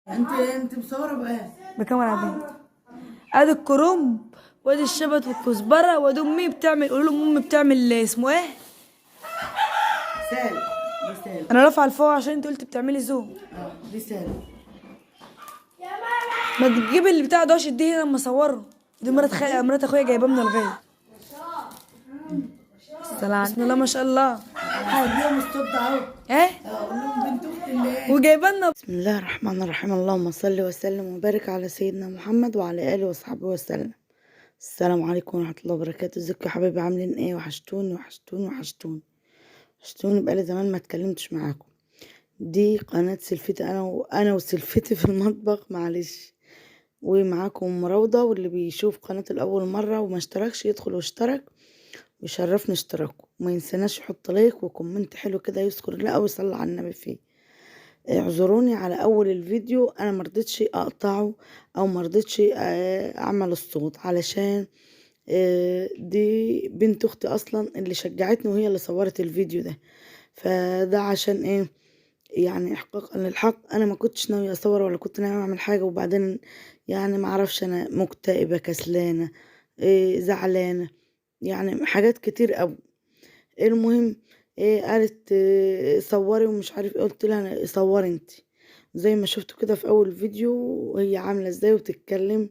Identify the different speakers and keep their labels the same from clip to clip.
Speaker 1: انت مصوره بايه؟
Speaker 2: بكاميرا عادية. ادي الكرنب وادي الشبت والكزبره وادي امي بتعمل، قولوا لهم امي بتعمل اسمه ايه.
Speaker 1: سال. دي سال.
Speaker 2: انا رافعه لفوق عشان انت قلت بتعملي زوم.
Speaker 1: دي سال.
Speaker 2: ما تجيب اللي بتاع دوش دي هنا لما اصوره. دي مرات اخويا جايباه من الغيط. بسم الله ما شاء الله.
Speaker 1: اليوم الصوت ده اهو.
Speaker 2: ايه
Speaker 1: اقول لهم بنت اختي اللي
Speaker 2: وجايبه لنا.
Speaker 1: بسم الله الرحمن الرحيم. اللهم صل وسلم وبارك على سيدنا محمد وعلى اله وصحبه وسلم. السلام عليكم ورحمه الله وبركاته. ازيكم يا حبايبي؟ عاملين ايه؟ وحشتوني وحشتوني وحشتوني وحشتوني. بقالي زمان ما اتكلمتش معاكم. دي قناه سلفتي، انا وسلفتي في المطبخ، معلش. ومعاكم مراوضة، واللي بيشوف قناة الأول مرة وما اشتركش يدخل واشترك ويشرفني اشتراكه، وما ينسناش يحط لايك وكومنت حلو كده يذكر الله أو يصلي على النبي فيه. اعذروني على أول الفيديو، أنا مرضتش أقطعه أو مرضتش أعمل الصوت، علشان دي بنت أختي أصلا اللي شجعتني وهي اللي صورت الفيديو ده. فده عشان ايه؟ يعني احقاقا للحق، انا ما كنتش ناويه اصور ولا كنت ناويه اعمل حاجه، وبعدين يعني ما اعرفش، انا مكتئبه كسلانه زعلانه، يعني حاجات كتير قوي. المهم قالت صوري ومش عارف ايه، قلت لها أنا صوري انت زي ما شفتوا كده في اول فيديو وهي عامله ازاي وتتكلم.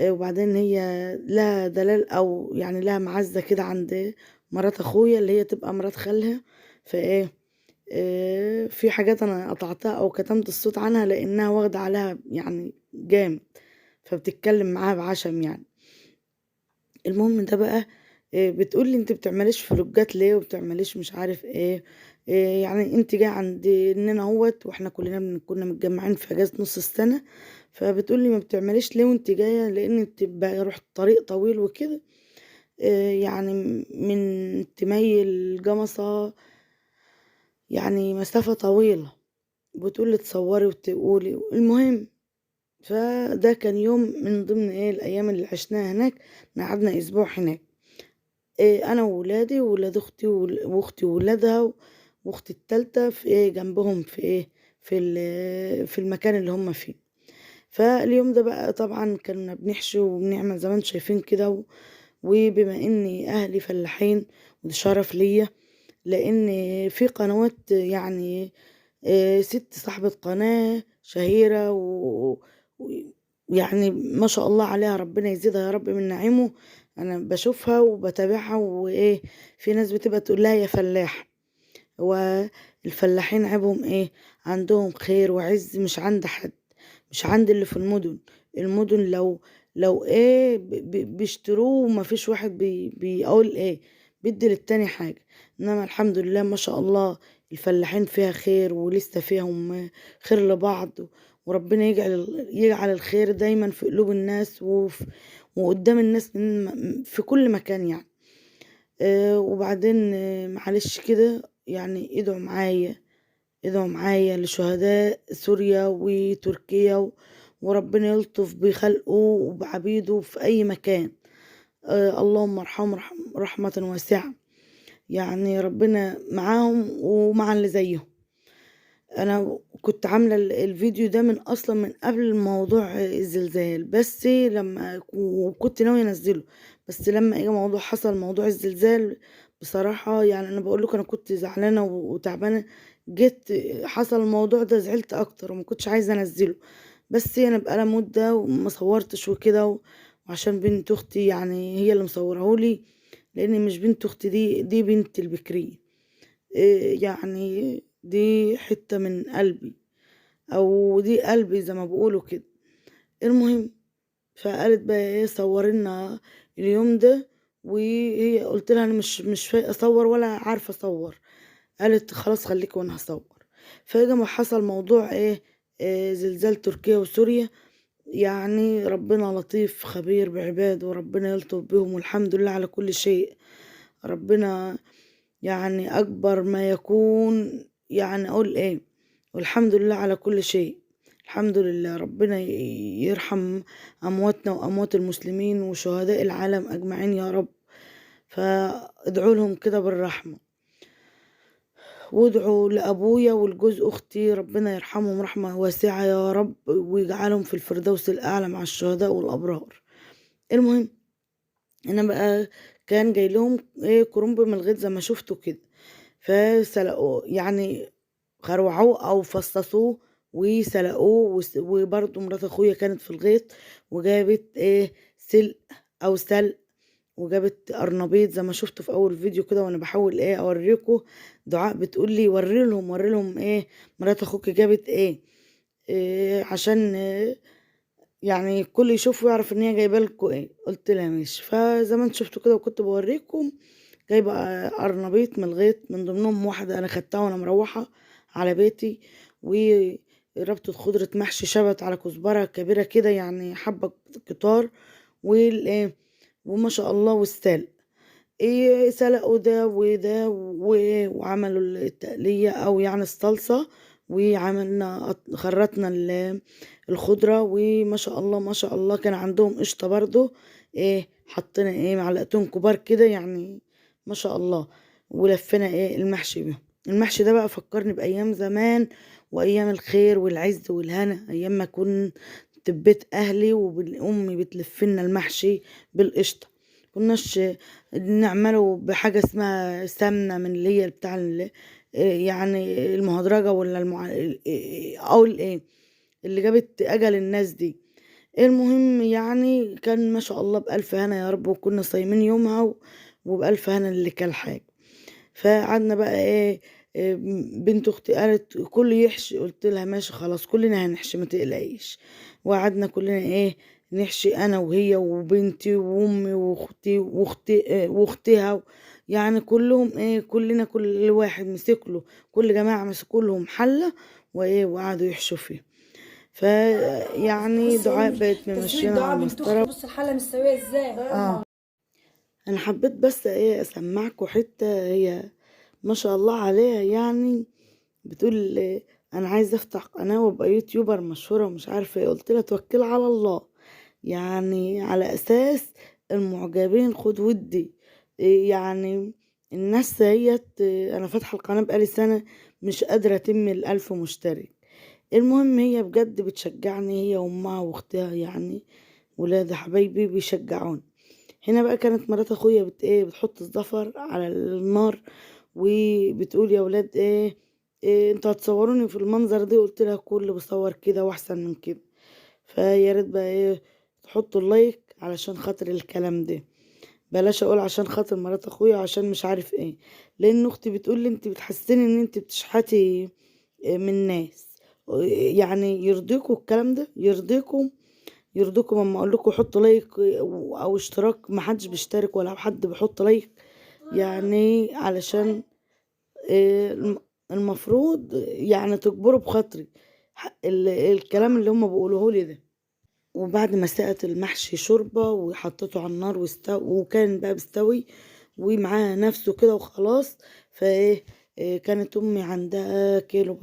Speaker 1: وبعدين هي لها دلال او يعني لها معزه كده عند مرات اخويا اللي هي تبقى مرات خالها. فايه في حاجات انا قطعتها او كتمت الصوت عنها لانها واخده عليها يعني جامد، فبتتكلم معاها بعشم يعني. المهم ده بقى بتقولي انت بتعمليش فلوجات ليه وبتعمليش مش عارف ايه. يعني انت جاي عندنا اهوت واحنا كلنا كنا متجمعين في اجازه نص السنه، فبتقولي ما بتعمليش ليه وانت جايه، لان انت بقى رحت طريق طويل وكده. يعني من تميل جمصة، يعني مسافة طويلة، بتقولي تصوري وتقولي. المهم فده كان يوم من ضمن ايه الايام اللي عشناها هناك. قعدنا اسبوع هناك، انا وولادي وولاد اختي واختي وولادها واختي التالتة في ايه جنبهم في ايه في المكان اللي هم فيه. فاليوم ده بقى طبعا كنا بنحشي وبنعمل زي ما انتم شايفين كده وبما اني اهلي فلاحين وده شرف ليا، لان في قنوات يعني ست صاحبة قناة شهيرة ويعني ما شاء الله عليها، ربنا يزيدها يا رب من نعيمه. انا بشوفها وبتابعها وايه، في ناس بتبقى تقول لها يا فلاح. والفلاحين عيبهم ايه؟ عندهم خير وعز مش عند حد، مش عند اللي في المدن. المدن لو ايه بيشتروه وما فيش واحد بيقول ايه بيدي للتاني حاجة. انما الحمد لله ما شاء الله الفلاحين فيها خير ولسه فيهم خير لبعض، وربنا يجعل الخير دايما في قلوب الناس وقدام الناس في كل مكان يعني. وبعدين معلش كده يعني ادعوا معايا لشهداء سوريا وتركيا وربنا يلطف بخلقه وبعبيده في أي مكان. اللهم ارحمهم رحمة واسعة، يعني ربنا معاهم ومع اللي زيهم. انا كنت عامله الفيديو ده من اصلا من قبل موضوع الزلزال، بس لما وكنت ناويه انزله، بس لما اجى موضوع حصل موضوع الزلزال بصراحه يعني انا بقول لكم انا كنت زعلانه وتعبانه. جيت حصل الموضوع ده زعلت اكتر وما كنتش عايزه انزله، بس انا بقالها مده وما صورتش وكده وعشان بنت اختي يعني هي اللي مصورهولي، لان مش بنت اختي، دي بنت البكريه. يعني دي حتة من قلبي او دي قلبي زي ما بيقولوا كده. المهم فقالت بقى ايه صورنا اليوم ده، وهي قلت لها انا مش فايقه اصور ولا عارفه اصور. قالت خلاص خليك وانا هصور. فجأة حصل موضوع ايه زلزال تركيا وسوريا. يعني ربنا لطيف خبير بعباده وربنا يلطف بهم والحمد لله على كل شيء. ربنا يعني أكبر ما يكون، يعني أقول إيه، والحمد لله على كل شيء. الحمد لله ربنا يرحم أمواتنا وأموات المسلمين وشهداء العالم أجمعين يا رب. فادعوا لهم كده بالرحمة. وادعوا لأبويا ولجوز أختي ربنا يرحمهم رحمة واسعة يا رب ويجعلهم في الفردوس الأعلى مع الشهداء والأبرار. المهم أنا بقى كان جاي لهم كرنب من الغيط زي ما شفتوا كده، فسلقوه يعني خروعوه أو فصصوه وسلقوه وبرضه مرات أخويا كانت في الغيط وجابت سلق أو سلق وجابت قرنبيط زي ما شفتوا في اول فيديو كده، وانا بحاول اوريكم. دعاء بتقول لي وري لهم مرات اخوك جابت عشان يعني الكل يشوف ويعرف ان هي جايبه لكم قلت لها ماشي. فزي ما انتم شفتوا كده وكنت بوريكم جايبه قرنبيط من الغيط، من ضمنهم واحده انا خدتها وانا مروحه على بيتي، وربطة خضرة محشي شبت على كزبرة كبيرة كده يعني حبة كتار وما شاء الله والسلق سلقوا ده وده وعملوا التقلية او يعني الصلصة، وعملنا خرطنا الخضرة وما شاء الله ما شاء الله كان عندهم قشطة برضو حطينا معلقتين كبار كده يعني ما شاء الله، ولفينا المحشي بيهم. المحشي ده بقى فكرني بأيام زمان وأيام الخير والعز والهنا، أيام ما كنت في بيت أهلي وأمي بتلفلنا المحشي بالقشطة. كناش نعمله بحاجة اسمها سمنة من اللي هي بتاع يعني المهدرجة ولا أو اللي جابت أجل الناس دي. المهم يعني كان ما شاء الله بألف هنا يا رب، وكنا صايمين يومها وبألف هنا اللي كان حاجة. فقعدنا بقى بنت اختي قالت كل يحشي، قلت لها ماشي خلاص كلنا هنحشي ما تقلقيش. وقعدنا كلنا نحشي انا وهي وبنتي وامي واختي واختها يعني كلهم كلنا كل واحد مسك له، كل جماعه مسكوا لهم حله وقعدوا يحشوا فيها. فيعني دعاء بقت ممشينا على المسطره.
Speaker 2: بص الحله مستويه ازاي.
Speaker 1: انا حبيت بس اسمعكم حته هي ما شاء الله عليها يعني بتقول انا عايزه افتح قناه وابقى يوتيوبر مشهوره ومش عارفه قلت لها توكل على الله، يعني على اساس المعجبين خد ودي يعني الناس هي انا فاتحه القناه بقالي سنه مش قادره اتم ال1000 مشترك. المهم هي بجد بتشجعني هي وامها واختها يعني ولاد حبايبي بيشجعوني. هنا بقى كانت مرات اخويا بتحط الزفر على النار وبتقول يا ولاد انتوا هتصوروني في المنظر ده، قلت لها كل بصور كده واحسن من كده. فيا ريت بقى تحطوا اللايك علشان خاطر الكلام ده، بلاش اقول عشان خاطر مرات اخويا عشان مش عارف لان اختي بتقول لي انت بتحسني ان انت بتشحتي من الناس، يعني يرضيكوا الكلام ده؟ يرضيكم اما اقول لكم حطوا لايك او اشتراك؟ محدش بيشترك ولا حد بيحط لايك يعني علشان المفروض يعني تجبروا بخاطري الكلام اللي هم بيقولوه لي ده. وبعد ما سقت المحشي شوربة وحطيته على النار وكان بقى بيستوي ومعاه نفسه كده وخلاص. كانت امي عندها كيلو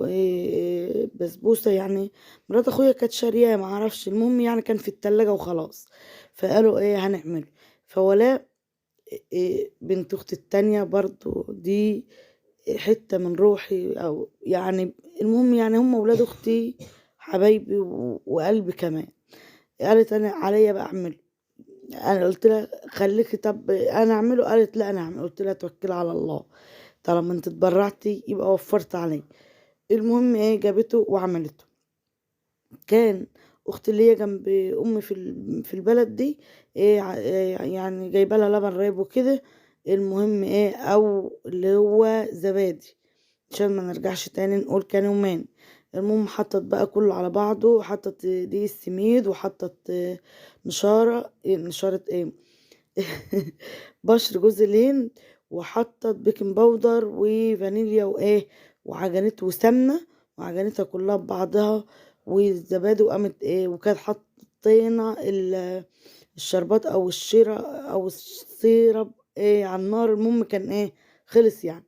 Speaker 1: بسبوسة يعني مرات اخويا كانت شارياه معرفش، المهم يعني كان في التلاجة وخلاص. فقالوا هنعمله. فولاء بنت اختي التانية برضو دي حتة من روحي او يعني المهم يعني هم ولاد اختي حبايبي وقلبي كمان. قالت انا عليا بقى اعمله، انا قلت لها خليكي طب انا اعمله، قالت لا انا اعمل، قلت لها توكلي على الله طالما انت اتبرعتي يبقى وفرت علي. المهم جابته وعملته. كان اختي اللي هي جنب امي في البلد دي يعني جايبه لها لبن رايب وكده. المهم او اللي هو زبادي عشان ما نرجعش تاني نقول كان يومين. المهم حطت بقى كله على بعضه، حطت دي السميد وحطت نشارة بشر جوز الهند، وحطت بيكنج باودر وفانيليا وعجنته وسمنة وعجنتها كلها ببعضها والزبادي، وقامت وكانت حطينا الشربات او الشيرة او السيرب على النار. المهم كان خلص يعني.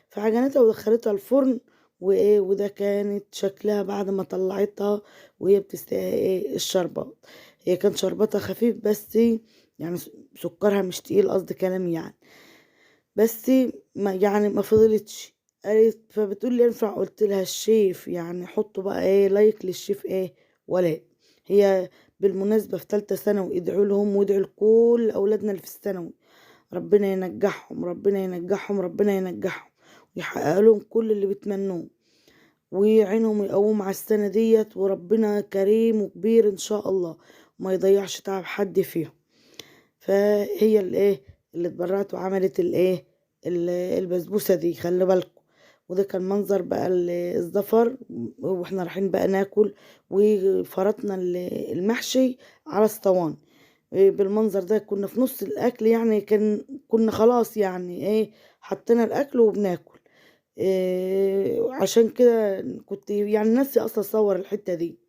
Speaker 1: فعجنتها ودخلتها الفرن وده كانت شكلها بعد ما طلعتها وهي بتستوي الشربات. هي كان شربتها خفيف بس يعني سكرها مش تقيل قصد كلامي يعني، بس ما يعني ما فضلتش. فبتقول لي ينفع؟ قلت لها الشيف يعني حطوا بقى ايه لايك للشيف ايه ولا هي بالمناسبة في تالتة ثانوي. ادعوا لهم وادعوا لكل اولادنا اللي في الثانوي، ربنا ينجحهم ربنا ينجحهم ربنا ينجحهم ويحقق لهم كل اللي بيتمنوه ويعينهم ويقوم على السنة ديت، وربنا كريم وكبير ان شاء الله وما يضيعش تعب حد فيهم. فهي الايه اللي اتبرعت وعملت الايه البسبوسة دي، خلي بالكم. وده كان منظر بقى الزفر واحنا رايحين بقى ناكل، وفرطنا المحشي على اسطوان. بالمنظر ده كنا في نص الاكل يعني، كنا خلاص يعني ايه حطينا الاكل وبناكل. عشان كده كنت يعني ناسي اصلا اصور الحتة دي.